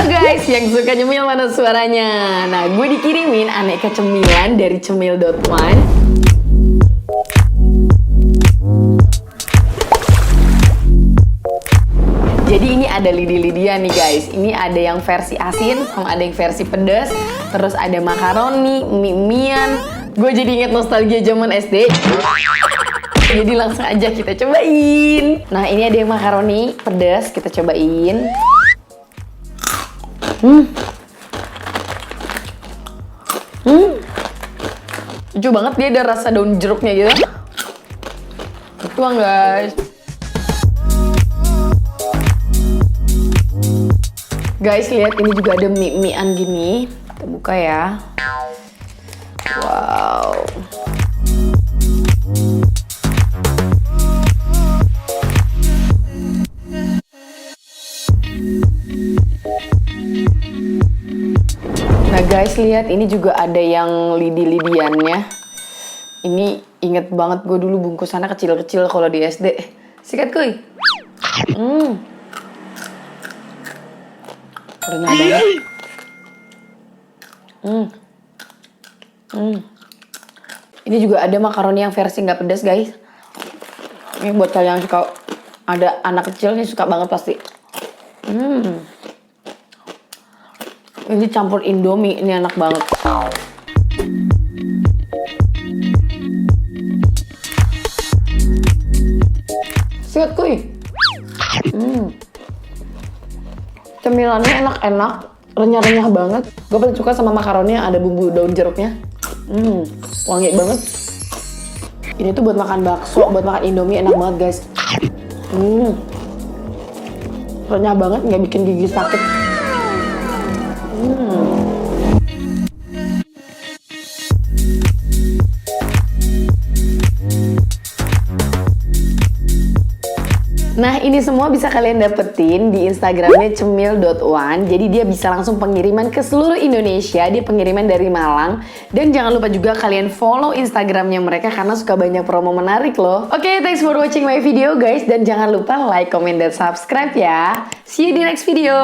guys, yang suka nyemil mana suaranya? Nah, gue dikirimin aneka cemilan dari cemil.one. Jadi ini ada lidi-lidian nih guys. Ini ada yang versi asin, sama ada yang versi pedas. Terus ada makaroni, mie-mian. Gue jadi inget nostalgia zaman SD. Jadi langsung aja kita cobain. Nah, ini ada yang makaroni pedas, kita cobain. Lucu banget, dia ada rasa daun jeruknya gitu. Tuang guys. Guys, lihat ini juga ada mie-mian gini. Kita buka ya. Wow. Nah guys, lihat ini juga ada yang lidi-lidiannya. Ini inget banget gue dulu bungkusannya kecil-kecil kalau di SD. Sikat kuy. Renyah banget. Ini juga ada makaroni yang versi nggak pedas guys. Ini buat kalian yang suka, ada anak kecil nih suka banget pasti. Ini campur Indomie, ini enak banget. Sikat kuy. Cemilannya enak-enak, renyah-renyah banget. Gue paling suka sama makaroni yang ada bumbu daun jeruknya. Wangi banget. Ini tuh buat makan bakso, buat makan Indomie enak banget guys. Renyah banget, nggak bikin gigi sakit. Nah, ini semua bisa kalian dapetin di Instagramnya cemil.one. Jadi dia bisa langsung pengiriman ke seluruh Indonesia. Dia pengiriman dari Malang. Dan jangan lupa juga kalian follow Instagramnya mereka karena suka banyak promo menarik loh. Oke, thanks for watching my video guys. Dan jangan lupa like, comment, dan subscribe ya. See you di next video.